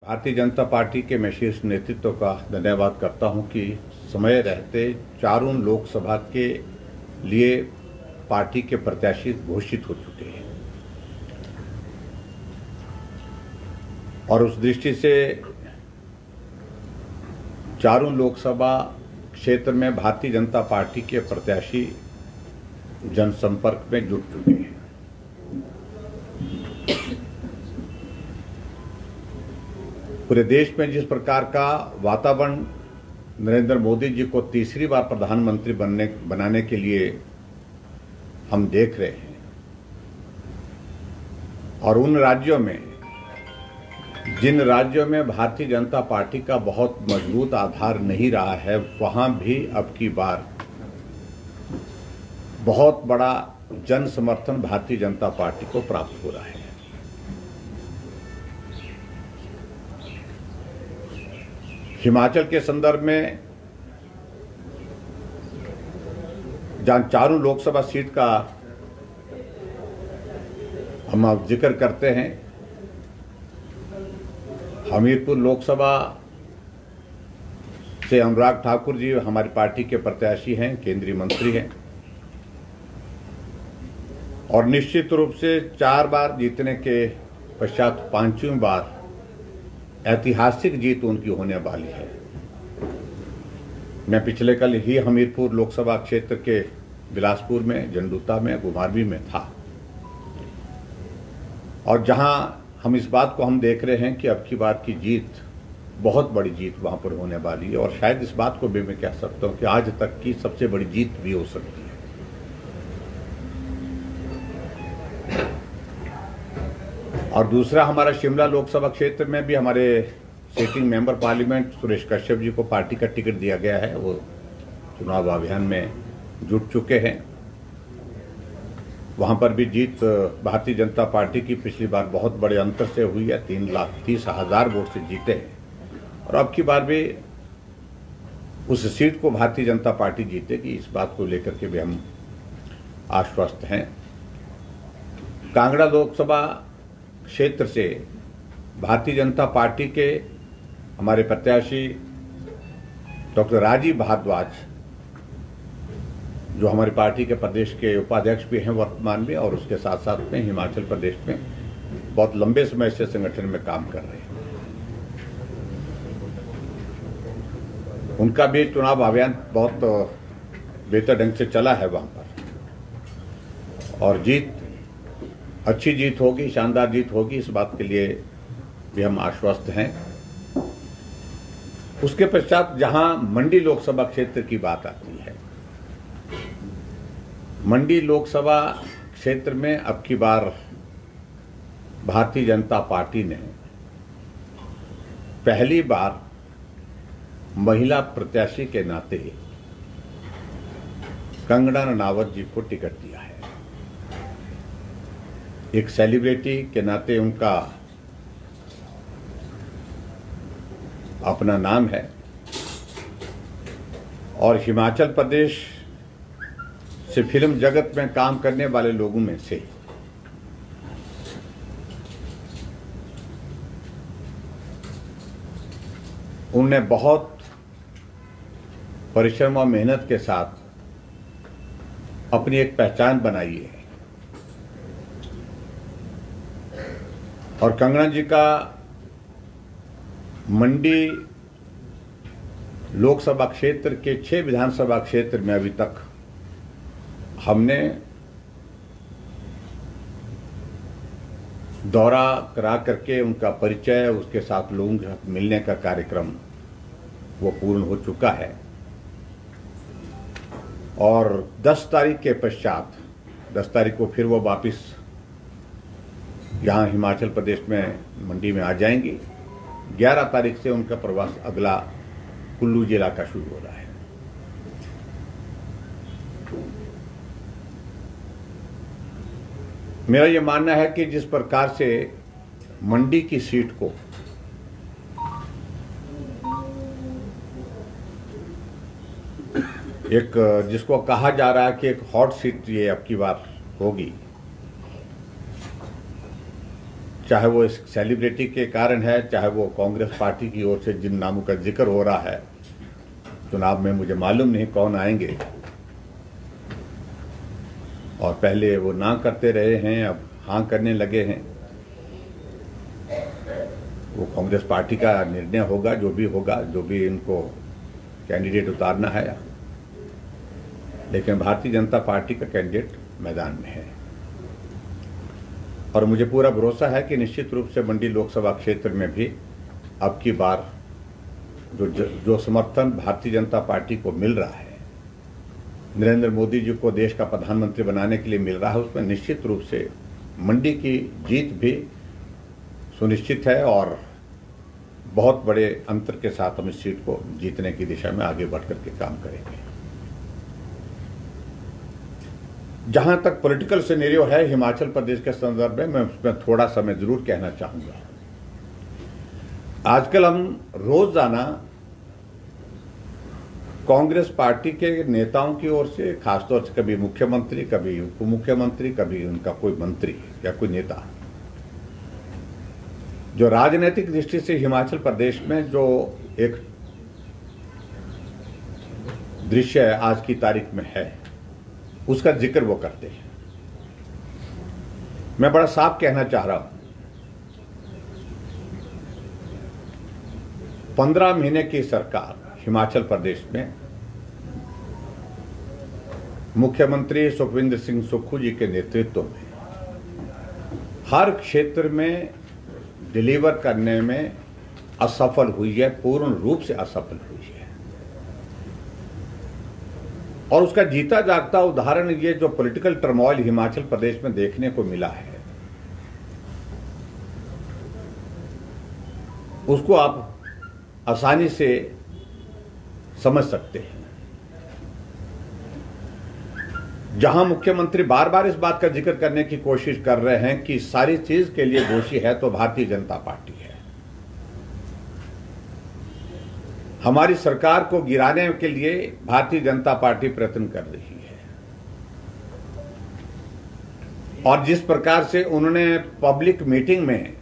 Bharatiya Janata party के मैं शीर्ष नेतृत्व का धन्यवाद करता हूं कि समय रहते चारों लोकसभा के लिए पार्टी के प्रत्याशी घोषित हो चुके हैं और उस दृष्टि से चारों लोकसभा क्षेत्र में भारतीय जनता पार्टी के प्रत्याशी जनसंपर्क में जुट चुके हैं। पूरे देश में जिस प्रकार का वातावरण नरेंद्र मोदी जी को तीसरी बार प्रधानमंत्री बनाने के लिए हम देख रहे हैं और उन राज्यों में जिन राज्यों में भारतीय जनता पार्टी का बहुत मजबूत आधार नहीं रहा है, वहां भी अब की बार बहुत बड़ा जन समर्थन भारतीय जनता पार्टी को प्राप्त हो रहा है। हिमाचल के संदर्भ में जहां चारों लोकसभा सीट का हम अब जिक्र करते हैं, हमीरपुर लोकसभा से अनुराग ठाकुर जी हमारी पार्टी के प्रत्याशी हैं, केंद्रीय मंत्री हैं और निश्चित रूप से 4 बार जीतने के पश्चात 5वीं बार ऐतिहासिक जीत उनकी होने वाली है। मैं पिछले कल ही हमीरपुर लोकसभा क्षेत्र के बिलासपुर में, झंडूता में, घुमारवीं में था और जहां हम इस बात को हम देख रहे हैं कि अब की बार की जीत बहुत बड़ी जीत वहां पर होने वाली है और शायद इस बात को भी मैं कह सकता हूं कि आज तक की सबसे बड़ी जीत भी हो सकती है। और दूसरा, हमारा शिमला लोकसभा क्षेत्र में भी हमारे sitting member parliament Suresh Kashyap ji को पार्टी का टिकट दिया गया है। वो चुनाव अभियान में जुट चुके हैं। वहां पर भी जीत भारतीय जनता पार्टी की पिछली बार बहुत बड़े अंतर से हुई है, 3,30,000 वोट से जीते हैं और अब की बार भी उस सीट को भारतीय जनता पार्टी जीतेगी, इस बात को लेकर के भी हम आश्वस्त हैं। कांगड़ा लोकसभा क्षेत्र से भारतीय जनता पार्टी के हमारे प्रत्याशी डॉक्टर राजीव भारद्वाज, जो हमारी पार्टी के प्रदेश के उपाध्यक्ष भी हैं वर्तमान में और उसके साथ साथ में हिमाचल प्रदेश में बहुत लंबे समय से संगठन में काम कर रहे हैं, उनका भी चुनाव अभियान बहुत बेहतर ढंग से चला है वहां पर और जीत अच्छी जीत होगी, शानदार जीत होगी, इस बात के लिए भी हम आश्वस्त हैं। उसके पश्चात जहां मंडी लोकसभा क्षेत्र की बात आती है, मंडी लोकसभा क्षेत्र में अब की बार भारतीय जनता पार्टी ने पहली बार महिला प्रत्याशी के नाते कंगना रनावत जी को टिकट दिया है। एक सेलिब्रिटी के नाते उनका अपना नाम है और हिमाचल प्रदेश से फिल्म जगत में काम करने वाले लोगों में से उन्होंने बहुत परिश्रम और मेहनत के साथ अपनी एक पहचान बनाई है और कंगना जी का मंडी लोकसभा क्षेत्र के 6 विधानसभा क्षेत्र में अभी तक हमने दौरा करा करके उनका परिचय, उसके साथ लोगों के साथ मिलने का कार्यक्रम वो पूर्ण हो चुका है और 10 तारीख के पश्चात 10 तारीख को फिर वो वापस यहाँ हिमाचल प्रदेश में मंडी में आ जाएंगी। 11 तारीख से उनका प्रवास अगला कुल्लू जिला का शुरू हो रहा है। मेरा यह मानना है कि जिस प्रकार से मंडी की सीट को एक जिसको कहा जा रहा है कि एक हॉट सीट ये अब की बार होगी, चाहे वो इस सेलिब्रिटी के कारण है, चाहे वो कांग्रेस पार्टी की ओर से जिन नामों का जिक्र हो रहा है चुनाव में, मुझे मालूम नहीं कौन आएंगे, और पहले वो ना करते रहे हैं, अब हाँ करने लगे हैं। वो कांग्रेस पार्टी का निर्णय होगा, जो भी इनको कैंडिडेट उतारना है, लेकिन भारतीय जनता पार्टी का कैंडिडेट मैदान में है। और मुझे पूरा भरोसा है कि निश्चित रूप से मंडी लोकसभा क्षेत्र में भी अब की बार जो समर्थन भारतीय जनता पार्टी को मिल रहा है, नरेंद्र मोदी जी को देश का प्रधानमंत्री बनाने के लिए मिल रहा है, उसमें निश्चित रूप से मंडी की जीत भी सुनिश्चित है और बहुत बड़े अंतर के साथ हम इस सीट को जीतने की दिशा में आगे बढ़कर के काम करेंगे। जहां तक पॉलिटिकल सिनेरियो है हिमाचल प्रदेश के संदर्भ में, मैं उसमें थोड़ा सा मैं जरूर कहना चाहूंगा। आजकल हम रोजाना कांग्रेस पार्टी के नेताओं की ओर से, खासतौर से कभी मुख्यमंत्री, कभी उप मुख्यमंत्री, कभी उनका कोई मंत्री या कोई नेता, जो राजनीतिक दृष्टि से हिमाचल प्रदेश में जो एक दृश्य आज की तारीख में है, उसका जिक्र वो करते हैं। मैं बड़ा साफ कहना चाह रहा हूं, 15 महीने की सरकार हिमाचल प्रदेश में मुख्यमंत्री सुखविंदर सिंह सुक्खू जी के नेतृत्व में हर क्षेत्र में डिलीवर करने में असफल हुई है, पूर्ण रूप से असफल हुई है। और उसका जीता जागता उदाहरण ये जो पॉलिटिकल टर्मोइल हिमाचल प्रदेश में देखने को मिला है, उसको आप आसानी से समझ सकते हैं। जहां मुख्यमंत्री बार बार इस बात का जिक्र करने की कोशिश कर रहे हैं कि सारी चीज के लिए दोषी है तो भारतीय जनता पार्टी है, हमारी सरकार को गिराने के लिए भारतीय जनता पार्टी प्रयत्न कर रही है। और जिस प्रकार से उन्होंने पब्लिक मीटिंग में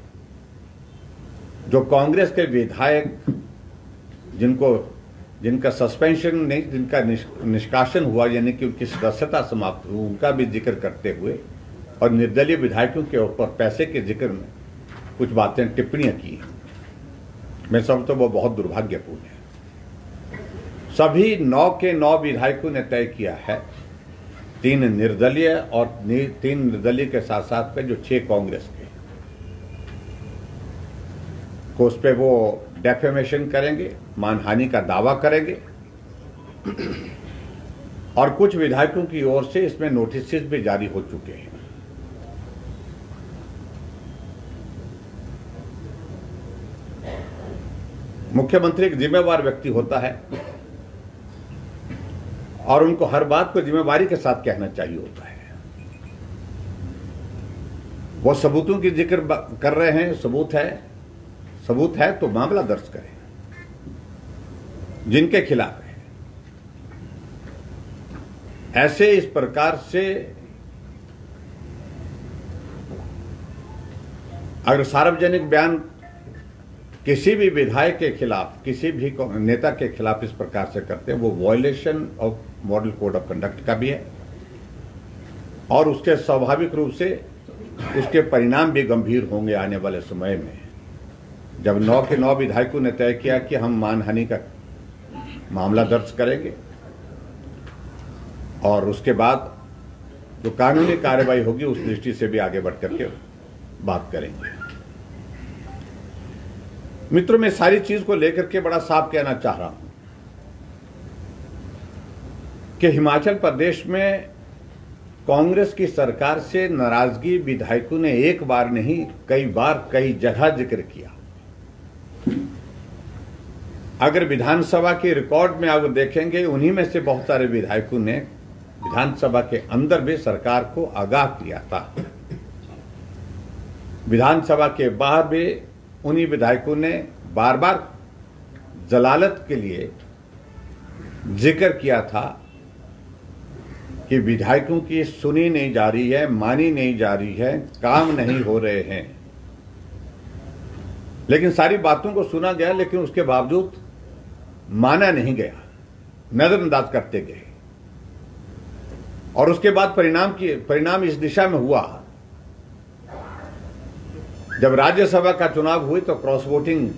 जो कांग्रेस के विधायक जिनका सस्पेंशन नहीं, जिनका निष्कासन हुआ, यानी कि उनकी सदस्यता समाप्त हुई, उनका भी जिक्र करते हुए और निर्दलीय विधायकों के ऊपर पैसे के जिक्र में कुछ बातें, टिप्पणियां की, मैं समझता हूं वो बहुत दुर्भाग्यपूर्ण है। सभी 9 के 9 विधायकों ने तय किया है, 3 निर्दलीय और 3 निर्दलीय के साथ साथ में जो 6 कांग्रेस के को, उस पर वो डेफेमेशन करेंगे, मानहानि का दावा करेंगे। और कुछ विधायकों की ओर से इसमें नोटिस भी जारी हो चुके हैं। मुख्यमंत्री एक जिम्मेवार व्यक्ति होता है और उनको हर बात को जिम्मेवारी के साथ कहना चाहिए होता है। वो सबूतों की जिक्र कर रहे हैं, सबूत है तो मामला दर्ज करें जिनके खिलाफ है। ऐसे इस प्रकार से अगर सार्वजनिक बयान किसी भी विधायक के खिलाफ, किसी भी नेता के खिलाफ इस प्रकार से करते हैं, वो violation of model code of conduct का भी है और उसके स्वाभाविक रूप से उसके परिणाम भी गंभीर होंगे आने वाले समय में। जब 9 के 9 विधायकों ने तय किया कि हम मानहानि का मामला दर्ज करेंगे और उसके बाद जो कानूनी कार्रवाई होगी उस दृष्टि से भी आगे बढ़ करके बात करेंगे। मित्रों, मैं सारी चीज को लेकर के बड़ा साफ कहना चाह रहा हूं कि हिमाचल प्रदेश में कांग्रेस की सरकार से नाराजगी विधायकों ने एक बार नहीं, कई बार, कई जगह जिक्र किया। अगर विधानसभा के रिकॉर्ड में आप देखेंगे, उन्हीं में से बहुत सारे विधायकों ने विधानसभा के अंदर भी सरकार को आगाह किया था। विधानसभा के बाहर भी उन्हीं विधायकों ने बार बार जलालत के लिए जिक्र किया था कि विधायकों की सुनी नहीं जा रही है, मानी नहीं जा रही है, काम नहीं हो रहे हैं। लेकिन सारी बातों को सुना गया, लेकिन उसके बावजूद माना नहीं गया, नजरअंदाज करते गए। और उसके बाद परिणाम इस दिशा में हुआ, जब राज्यसभा का चुनाव हुई तो क्रॉस वोटिंग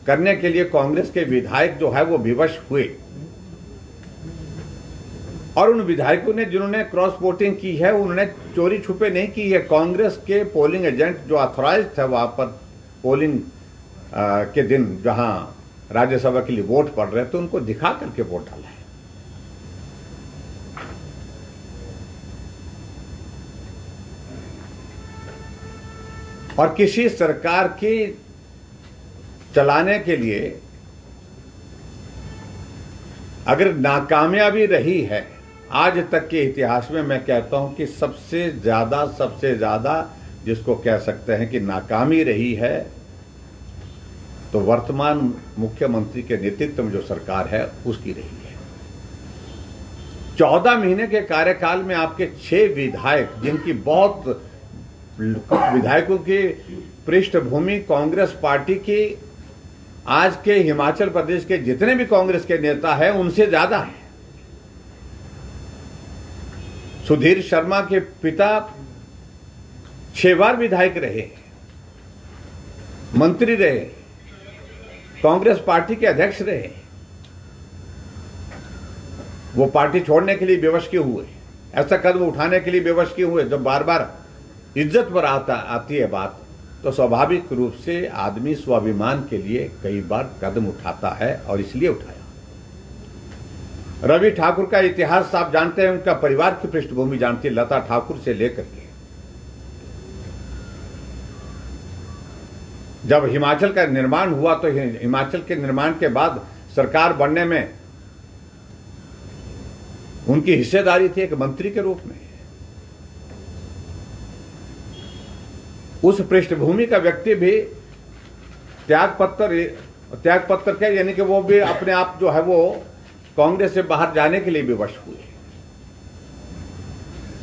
करने के लिए कांग्रेस के विधायक जो है वो विवश हुए, और उन विधायकों ने जिन्होंने क्रॉस वोटिंग की है उन्होंने चोरी छुपे नहीं की है। कांग्रेस के पोलिंग एजेंट जो ऑथराइज थे वहां पर पोलिंग के दिन जहां राज्यसभा के लिए वोट पड़ रहे थे, उनको दिखा करके वोट डाला है। और किसी सरकार की चलाने के लिए अगर नाकामयाबी रही है आज तक के इतिहास में, मैं कहता हूं कि सबसे ज्यादा जिसको कह सकते हैं कि नाकामी रही है, तो वर्तमान मुख्यमंत्री के नेतृत्व में जो सरकार है उसकी रही है। 14 महीने के कार्यकाल में आपके 6 विधायक, जिनकी बहुत विधायकों की पृष्ठभूमि कांग्रेस पार्टी की, आज के हिमाचल प्रदेश के जितने भी कांग्रेस के नेता हैं उनसे ज्यादा है। सुधीर शर्मा के पिता 6 बार विधायक रहे, मंत्री रहे, कांग्रेस पार्टी के अध्यक्ष रहे। वो पार्टी छोड़ने के लिए विवश क्यों हुए, ऐसा कदम उठाने के लिए विवश क्यों हुए? जब बार बार इज्जत पर आती है बात, तो स्वाभाविक रूप से आदमी स्वाभिमान के लिए कई बार कदम उठाता है, और इसलिए उठाया। रवि ठाकुर का इतिहास आप जानते हैं, उनका परिवार की पृष्ठभूमि जानती है, लता ठाकुर से लेकर के। जब हिमाचल का निर्माण हुआ तो हिमाचल के निर्माण के बाद सरकार बनने में उनकी हिस्सेदारी थी एक मंत्री के रूप में। उस पृष्ठभूमि का व्यक्ति भी त्यागपत्र के, यानी कि वो भी अपने आप जो है वो कांग्रेस से बाहर जाने के लिए विवश हुए,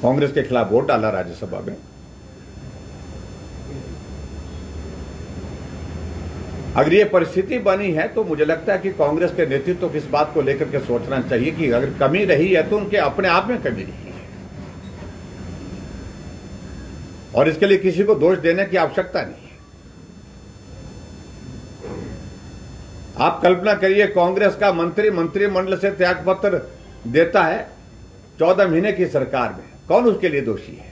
कांग्रेस के खिलाफ वोट डाला राज्यसभा में। अगर ये परिस्थिति बनी है तो मुझे लगता है कि कांग्रेस के नेतृत्व को इस बात को लेकर के सोचना चाहिए कि अगर कमी रही है तो उनके अपने आप में कमी रही है, और इसके लिए किसी को दोष देने की आवश्यकता नहीं है। आप कल्पना करिए, कांग्रेस का मंत्रिमंडल से त्यागपत्र देता है 14 महीने की सरकार में, कौन उसके लिए दोषी है?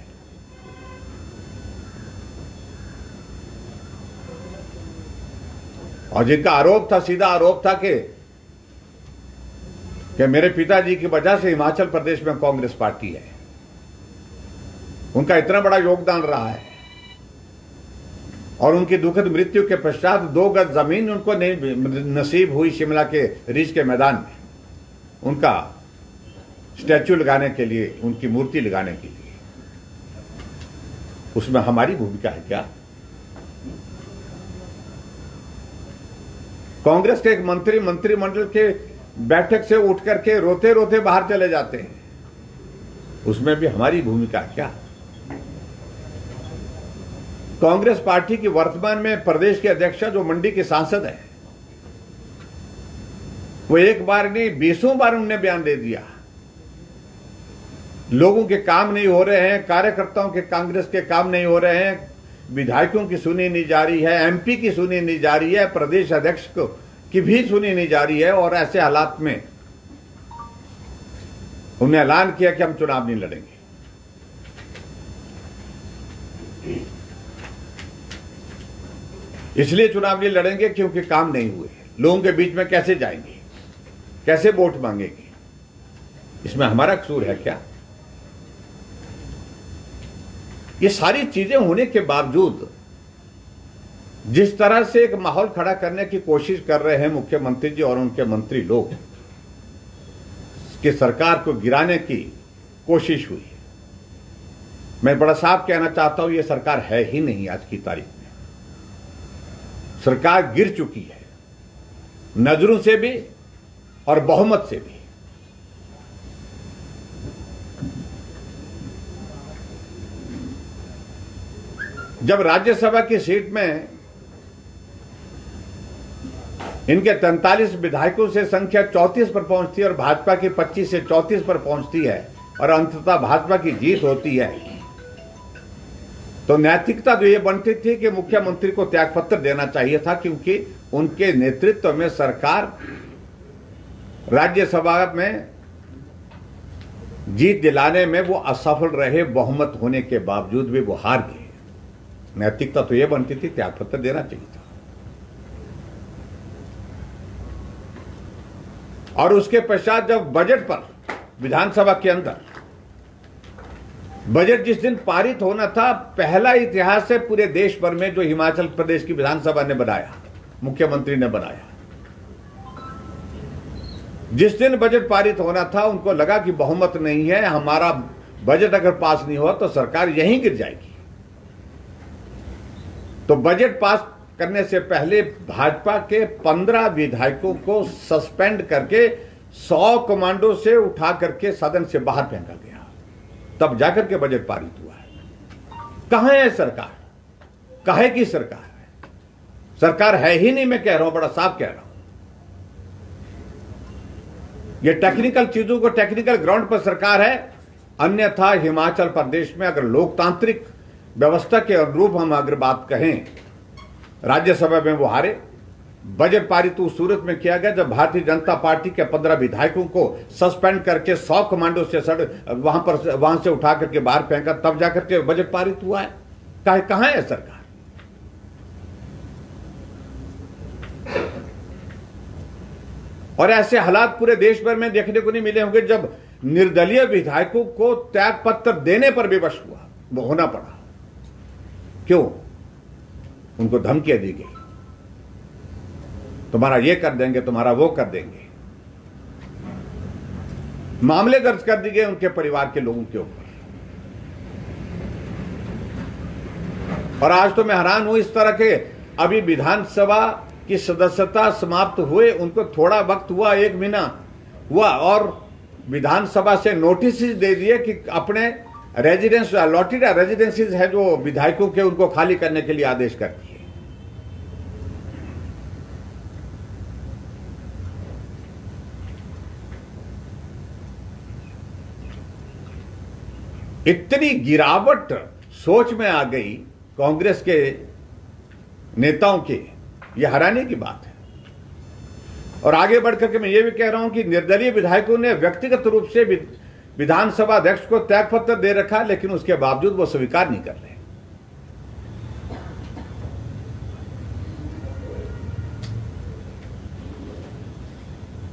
और जिनका आरोप था, सीधा आरोप था कि मेरे पिताजी की वजह से हिमाचल प्रदेश में कांग्रेस पार्टी है, उनका इतना बड़ा योगदान रहा है, और उनकी दुखद मृत्यु के पश्चात 2 गज जमीन उनको नहीं नसीब हुई शिमला के रिज के मैदान में उनका स्टैच्यू लगाने के लिए, उनकी मूर्ति लगाने के लिए। उसमें हमारी भूमिका है क्या? कांग्रेस के एक मंत्रिमंडल के बैठक से उठ करके रोते रोते बाहर चले जाते हैं, उसमें भी हमारी भूमिका है क्या? कांग्रेस पार्टी की वर्तमान में प्रदेश के अध्यक्ष जो मंडी के सांसद हैं, वो एक बार नहीं 20 बार उन्होंने बयान दे दिया, लोगों के काम नहीं हो रहे हैं, कार्यकर्ताओं के, कांग्रेस के काम नहीं हो रहे हैं, विधायकों की सुनी नहीं जा रही है, एमपी की सुनी नहीं जा रही है, प्रदेश अध्यक्ष की भी सुनी नहीं जा रही है। और ऐसे हालात में उन्हें ऐलान किया कि हम चुनाव नहीं लड़ेंगे। इसलिए चुनाव नहीं लड़ेंगे क्योंकि काम नहीं हुए, लोगों के बीच में कैसे जाएंगे, कैसे वोट मांगेंगे? इसमें हमारा कसूर है क्या? ये सारी चीजें होने के बावजूद जिस तरह से एक माहौल खड़ा करने की कोशिश कर रहे हैं मुख्यमंत्री जी और उनके मंत्री लोग, कि सरकार को गिराने की कोशिश हुई, मैं बड़ा साफ कहना चाहता हूं, ये सरकार है ही नहीं। आज की तारीख में सरकार गिर चुकी है, नजरों से भी और बहुमत से भी। जब राज्यसभा की सीट में इनके 43 विधायकों से संख्या 34 पर पहुंचती है और भाजपा की 25 से 34 पर पहुंचती है और अंततः भाजपा की जीत होती है, तो नैतिकता तो ये बनती थी कि मुख्यमंत्री को त्यागपत्र देना चाहिए था, क्योंकि उनके नेतृत्व में सरकार राज्यसभा में जीत दिलाने में वो असफल रहे, बहुमत होने के बावजूद भी वो हार गए। नैतिकता तो ये बनती थी त्यागपत्र देना चाहिए था। और उसके पश्चात जब बजट पर विधानसभा के अंदर बजट जिस दिन पारित होना था, पहला इतिहास है पूरे देश भर में जो हिमाचल प्रदेश की विधानसभा ने बनाया, मुख्यमंत्री ने बनाया। जिस दिन बजट पारित होना था उनको लगा कि बहुमत नहीं है, हमारा बजट अगर पास नहीं हुआ तो सरकार यहीं गिर जाएगी। तो बजट पास करने से पहले भाजपा के 15 विधायकों को सस्पेंड करके 100 कमांडो से उठा करके सदन से बाहर फेंका गया, तब जाकर के बजट पारित हुआ है। कहां है सरकार? काहे की सरकार है? सरकार है ही नहीं, मैं कह रहा हूं, बड़ा साफ कह रहा हूं। ये टेक्निकल चीजों को टेक्निकल ग्राउंड पर सरकार है, अन्यथा हिमाचल प्रदेश में अगर लोकतांत्रिक व्यवस्था के अनुरूप हम अगर बात कहें, राज्यसभा में वो हारे। बजट पारित उस सूरत में किया गया जब भारतीय जनता पार्टी के 15 विधायकों को सस्पेंड करके 100 कमांडो से वहां से उठा करके बाहर फेंका, तब जाकर के बजट पारित हुआ है। कहां है सरकार? और ऐसे हालात पूरे देश भर में देखने को नहीं मिले होंगे जब निर्दलीय विधायकों को त्यागपत्र देने पर विवश होना पड़ा। क्यों? उनको धमकियां दी गई, तुम्हारा ये कर देंगे, तुम्हारा वो कर देंगे। मामले दर्ज कर दिए गए उनके परिवार के लोगों के ऊपर। और आज तो मैं हैरान हूं, इस तरह के अभी विधानसभा की सदस्यता समाप्त हुए, उनको थोड़ा वक्त हुआ, 1 महीना हुआ, और विधानसभा से नोटिस दे दिए कि अपने रेजिडेंस अलॉटेड रेजिडेंसीज है जो विधायकों के, उनको खाली करने के लिए आदेश कर दिए। इतनी गिरावट सोच में आ गई कांग्रेस के नेताओं की, यह हैरानी की बात है। और आगे बढ़कर के मैं ये भी कह रहा हूं कि निर्दलीय विधायकों ने व्यक्तिगत रूप से विधानसभा अध्यक्ष को त्यागपत्र दे रखा, लेकिन उसके बावजूद वो स्वीकार नहीं कर रहे।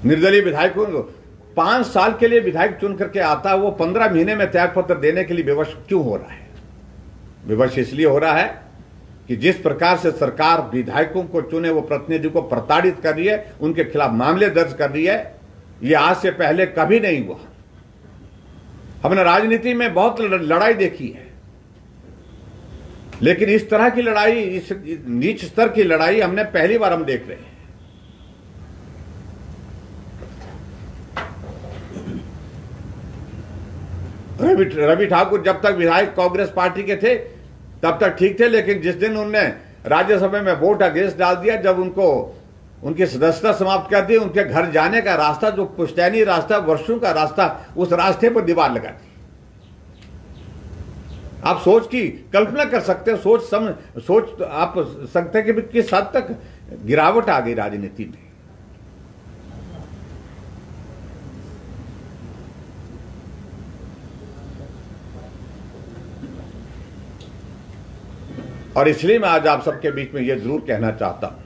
निर्दलीय विधायकों को 5 साल के लिए विधायक चुन करके आता है, वो 15 महीने में त्यागपत्र देने के लिए विवश क्यों हो रहा है? विवश इसलिए हो रहा है कि जिस प्रकार से सरकार विधायकों को चुने वो प्रतिनिधि को प्रताड़ित कर रही है, उनके खिलाफ मामले दर्ज कर रही है, ये आज से पहले कभी नहीं हुआ। हमने राजनीति में बहुत लड़ाई देखी है, लेकिन इस तरह की लड़ाई, इस नीच स्तर की लड़ाई हमने पहली बार हम देख रहे हैं। रवि ठाकुर जब तक विधायक कांग्रेस पार्टी के थे तब तक ठीक थे, लेकिन जिस दिन उनने राज्यसभा में वोट अगेंस्ट डाल दिया, जब उनको उनकी सदस्यता समाप्त कर दी, उनके घर जाने का रास्ता, जो पुश्तैनी रास्ता, वर्षों का रास्ता, उस रास्ते पर दीवार लगा दी। आप सोच की कल्पना कर सकते हैं, सोच आप सकते हैं कि किस हद तक गिरावट आ गई राजनीति में। और इसलिए मैं आज आप सबके बीच में यह जरूर कहना चाहता हूं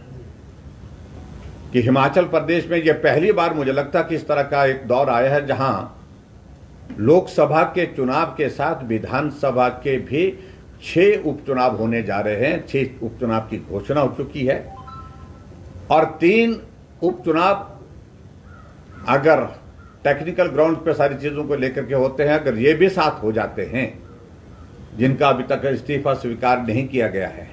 कि हिमाचल प्रदेश में यह पहली बार मुझे लगता है कि इस तरह का एक दौर आया है जहां लोकसभा के चुनाव के साथ विधानसभा के भी 6 उपचुनाव होने जा रहे हैं। 6 उपचुनाव की घोषणा हो चुकी है और 3 उपचुनाव अगर टेक्निकल ग्राउंड पे सारी चीजों को लेकर के होते हैं, अगर ये भी साथ हो जाते हैं, जिनका अभी तक इस्तीफा स्वीकार नहीं किया गया है,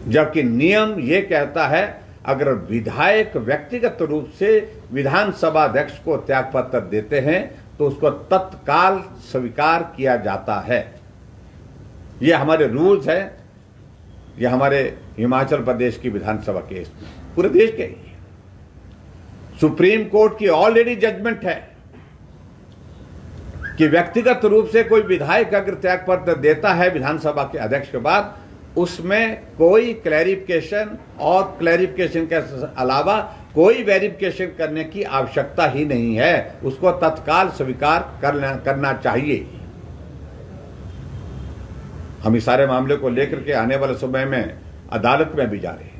जबकि नियम यह कहता है अगर विधायक व्यक्तिगत रूप से विधानसभा अध्यक्ष को त्यागपत्र देते हैं तो उसको तत्काल स्वीकार किया जाता है। यह हमारे रूल्स हैं, यह हमारे हिमाचल प्रदेश की विधानसभा के पूरे देश के ही। सुप्रीम कोर्ट की ऑलरेडी जजमेंट है कि व्यक्तिगत रूप से कोई विधायक अगर त्यागपत्र देता है विधानसभा के अध्यक्ष के बाद, उसमें कोई क्लैरिफिकेशन और क्लैरिफिकेशन के अलावा कोई वेरिफिकेशन करने की आवश्यकता ही नहीं है, उसको तत्काल स्वीकार करना चाहिए। हम इस सारे मामले को लेकर के आने वाले समय में अदालत में भी जा रहे हैं।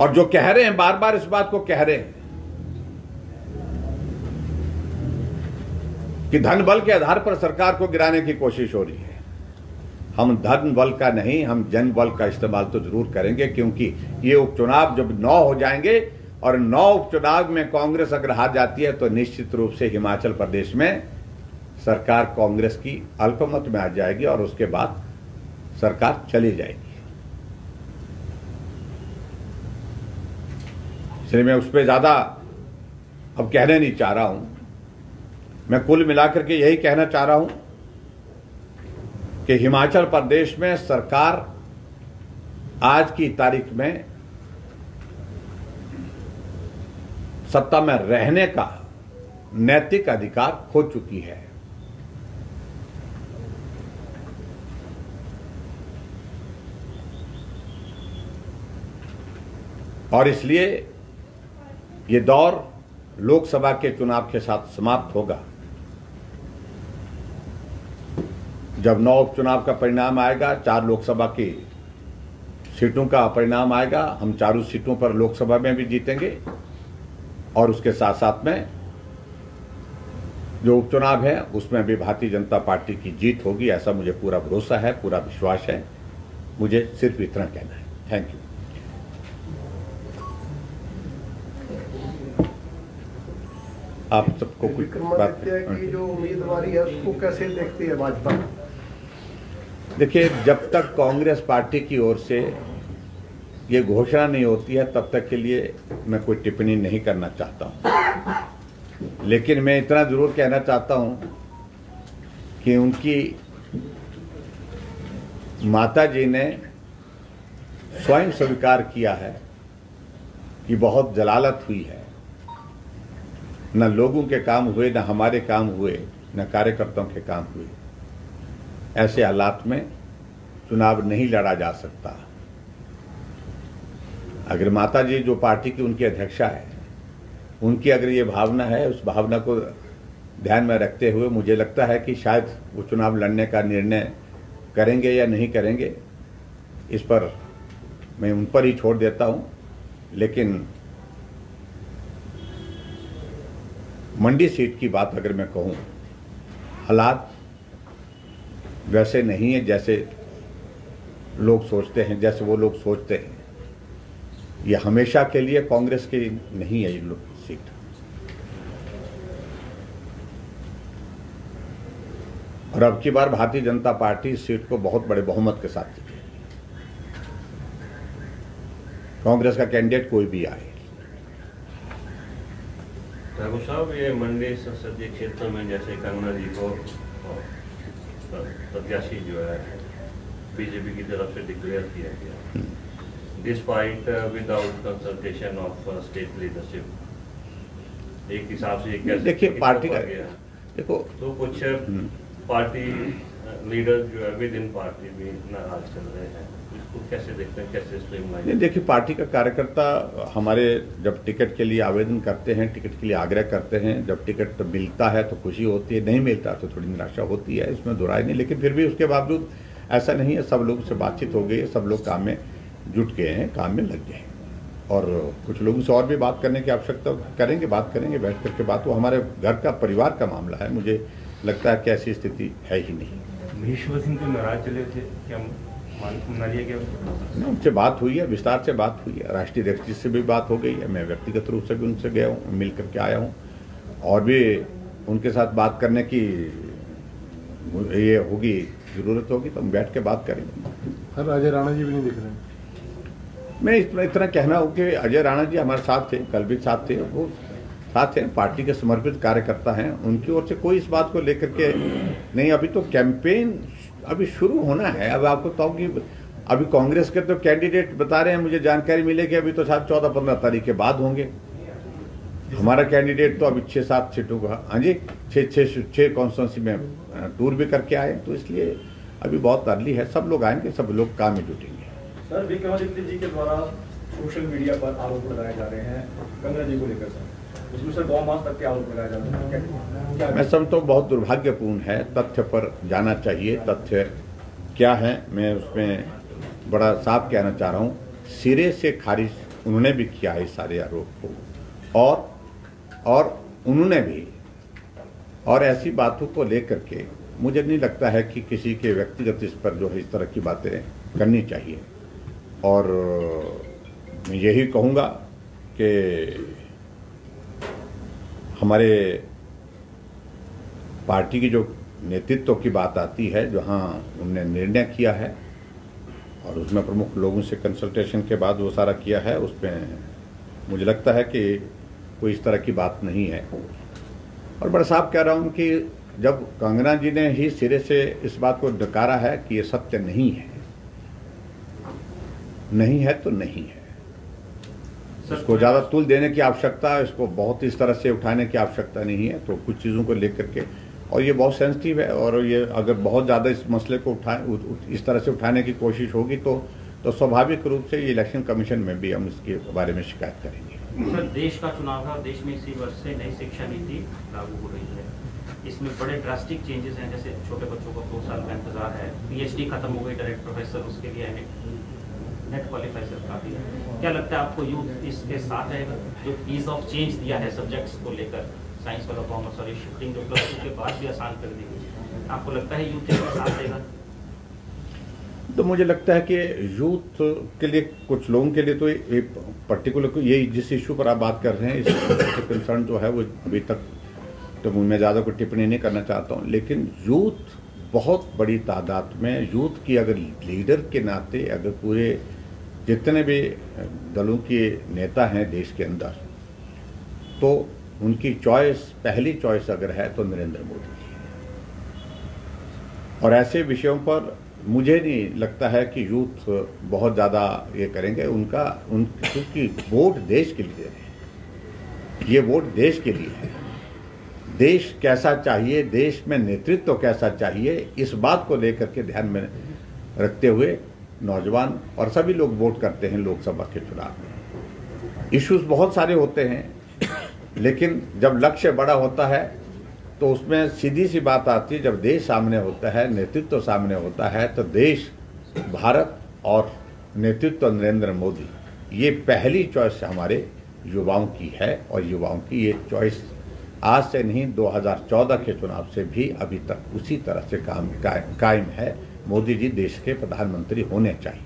और जो कह रहे हैं, बार बार इस बात को कह रहे हैं कि धन बल के आधार पर सरकार को गिराने की कोशिश हो रही है। हम धन बल का नहीं, हम जन बल का इस्तेमाल तो जरूर करेंगे, क्योंकि ये उपचुनाव जब 9 हो जाएंगे और 9 उपचुनाव में कांग्रेस अगर हार जाती है तो निश्चित रूप से हिमाचल प्रदेश में सरकार कांग्रेस की अल्पमत में आ जाएगी और उसके बाद सरकार चली जाएगी। इसलिए मैं उस पर ज्यादा अब कहने नहीं चाह रहा हूं। मैं कुल मिलाकर के यही कहना चाह रहा हूं कि हिमाचल प्रदेश में सरकार आज की तारीख में सत्ता में रहने का नैतिक अधिकार खो चुकी है। और इसलिए ये दौर लोकसभा के चुनाव के साथ समाप्त होगा। जब 9 उपचुनाव का परिणाम आएगा, 4 लोकसभा की सीटों का परिणाम आएगा, हम चारों सीटों पर लोकसभा में भी जीतेंगे और उसके साथ साथ में जो उपचुनाव है उसमें भी भारतीय जनता पार्टी की जीत होगी, ऐसा मुझे पूरा भरोसा है, पूरा विश्वास है। मुझे सिर्फ इतना कहना है। Thank you. आप सबको कुछ बात की जो उम्मीदवारी है उसको कैसे देखती है भाजपा? देखिए, जब तक कांग्रेस पार्टी की ओर से ये घोषणा नहीं होती है तब तक के लिए मैं कोई टिप्पणी नहीं करना चाहता हूं। लेकिन मैं इतना जरूर कहना चाहता हूं कि उनकी माताजी ने स्वयं स्वीकार किया है कि बहुत जलालत हुई है, न लोगों के काम हुए, न हमारे काम हुए, न कार्यकर्ताओं के काम हुए। ऐसे हालात में चुनाव नहीं लड़ा जा सकता। अगर माताजी जो पार्टी की उनकी अध्यक्षा है, उनकी अगर ये भावना है, उस भावना को ध्यान में रखते हुए मुझे लगता है कि शायद वो चुनाव लड़ने का निर्णय करेंगे या नहीं करेंगे, इस पर मैं उन पर ही छोड़ देता हूं। लेकिन मंडी सीट की बात अगर मैं कहूं, हालात वैसे नहीं है जैसे लोग सोचते हैं, जैसे वो लोग सोचते हैं। ये हमेशा के लिए कांग्रेस की नहीं है ये सीट। और अब की बार भारतीय जनता पार्टी इस सीट को बहुत बड़े बहुमत के साथ जीतेगी। कांग्रेस का कैंडिडेट कोई भी आए। ठाकुर साहब, ये मंडी संसदीय क्षेत्र में जैसे कंगना जी को प्रत्याशी जो है बीजेपी की तरफ से डिक्लेयर किया गया, despite without consultation of state leadership, एक हिसाब से कैसे देखिए पार्टी का देखो तो कुछ पार्टी लीडर जो है विद इन पार्टी भी नाराज चल रहे हैं, इसको कैसे देखते हैं, कैसे स्ट्रीमलाइन? देखिए, पार्टी का कार्यकर्ता हमारे जब टिकट के लिए आवेदन करते हैं, टिकट के लिए आग्रह करते हैं, जब टिकट मिलता है तो खुशी होती है, नहीं मिलता तो थोड़ी निराशा होती है, इसमें दो राय नहीं। लेकिन फिर भी उसके बावजूद ऐसा नहीं है, सब लोगों से बातचीत हो गई है, सब लोग काम में जुट गए हैं, काम में लग गए हैं। और कुछ लोगों से और भी बात करने की आवश्यकता करेंगे, बात करेंगे बैठ करके बात। वो हमारे घर का परिवार का मामला है, मुझे लगता है कि ऐसी स्थिति है ही नहीं। भीष्म सिंह तो नाराज चले थे, क्या उनसे बात हुई है, विस्तार से बात हुई है, राष्ट्रीय अध्यक्ष जी से भी बात हो गई है, मैं व्यक्तिगत रूप से भी उनसे गया हूँ, मिल करके आया हूँ, और भी उनके साथ बात करने की ये होगी, जरूरत होगी तो हम बैठ के बात करेंगे। सर, अजय राणा जी भी नहीं दिख रहे। मैं इतना कहना हूँ कि अजय राणा जी हमारे साथ थे, कल भी साथ थे, वो साथ हैं, पार्टी के समर्पित कार्यकर्ता हैं, उनकी ओर से कोई इस बात को लेकर के नहीं। अभी तो कैंपेन अभी शुरू होना है। अब आपको बताऊं कि अभी कांग्रेस के तो कैंडिडेट बता रहे हैं, मुझे जानकारी मिले कि अभी तो शायद 14-15 तारीख के बाद होंगे। हमारा कैंडिडेट तो अभी 6-7 सीटों का, हाँ जी, 6 कॉन्स्टिट्यूंसी में टूर भी करके आए, तो इसलिए अभी बहुत अर्ली है। सब लोग आएंगे, सब लोग काम में जुटेंगे। सर, विक्रमादित्य जी के द्वारा सोशल मीडिया पर आरोप लगाए जा रहे हैं कंगना जी को लेकर, सर उसमें सर गौमांस तक के आरोप लगाए जा रहे हैं, क्या मैं समझता हूँ बहुत दुर्भाग्यपूर्ण है। तथ्य पर जाना चाहिए, तथ्य क्या है मैं उसमें बड़ा साफ कहना चाह रहा हूँ। सिरे से खारिज उन्होंने भी किया है इस सारे आरोप को, और उन्होंने भी, और ऐसी बातों को लेकर के मुझे नहीं लगता है कि किसी के व्यक्तिगत इस पर जो है इस तरह की बातें करनी चाहिए। और मैं यही कहूँगा कि हमारे पार्टी की जो नेतृत्व की बात आती है, जहाँ उन्होंने निर्णय किया है और उसमें प्रमुख लोगों से कंसल्टेशन के बाद वो सारा किया है, उसमें मुझे लगता है कि कोई इस तरह की बात नहीं है। और बड़ा साफ कह रहा हूँ कि जब कंगना जी ने ही सिरे से इस बात को नकारा है कि ये सत्य नहीं है, नहीं है तो नहीं है। इसको ज़्यादा तुल देने की आवश्यकता, इसको बहुत इस तरह से उठाने की आवश्यकता नहीं है। तो कुछ चीज़ों को लेकर के, और ये बहुत सेंसिटिव है, और ये अगर बहुत ज़्यादा इस मसले को इस तरह से उठाने की कोशिश होगी तो स्वाभाविक रूप से ये इलेक्शन कमीशन में भी हम इसके बारे में शिकायत करेंगे। सर, देश का चुनाव है, देश में इसी वर्ष से नई शिक्षा नीति लागू हो रही है। इसमें बड़े ड्रास्टिक चेंजेस हैं, जैसे छोटे बच्चों को 2 साल का इंतजार है, पीएचडी खत्म हो गई, डायरेक्ट प्रोफेसर उसके लिए नेट क्वालिफाई से काफी है। क्या लगता है आपको यूथ इसके साथ है? जो ईज ऑफ चेंज दिया है सब्जेक्ट्स को लेकर, साइंस वाला कॉमर्स और शिफ्टिंग जो प्लस 2 के बाद भी आसान कर दी गई, आपको लगता है यूथ इसके साथ देगा? तो मुझे लगता है कि यूथ के लिए, कुछ लोगों के लिए तो एक पर्टिकुलर ये जिस इशू पर आप बात कर रहे हैं, इस कंसर्न जो है वो अभी तक तो मैं ज़्यादा कोई टिप्पणी नहीं करना चाहता हूँ। लेकिन यूथ बहुत बड़ी तादाद में, यूथ की अगर लीडर के नाते अगर पूरे जितने भी दलों के नेता हैं देश के अंदर, तो उनकी चॉइस, पहली चॉइस अगर है तो नरेंद्र मोदी जी है। और ऐसे विषयों पर मुझे नहीं लगता है कि यूथ बहुत ज़्यादा ये करेंगे। क्योंकि वोट देश के लिए है, ये वोट देश के लिए है। देश कैसा चाहिए, देश में नेतृत्व कैसा चाहिए, इस बात को लेकर के ध्यान में रखते हुए नौजवान और सभी लोग वोट करते हैं लोकसभा के चुनाव में। इश्यूज बहुत सारे होते हैं, लेकिन जब लक्ष्य बड़ा होता है तो उसमें सीधी सी बात आती है, जब देश सामने होता है, नेतृत्व सामने होता है, तो देश, भारत और नेतृत्व नरेंद्र मोदी, ये पहली चॉइस हमारे युवाओं की है। और युवाओं की ये चॉइस आज से नहीं, 2014 के चुनाव से भी अभी तक उसी तरह से कायम है। मोदी जी देश के प्रधानमंत्री होने चाहिए।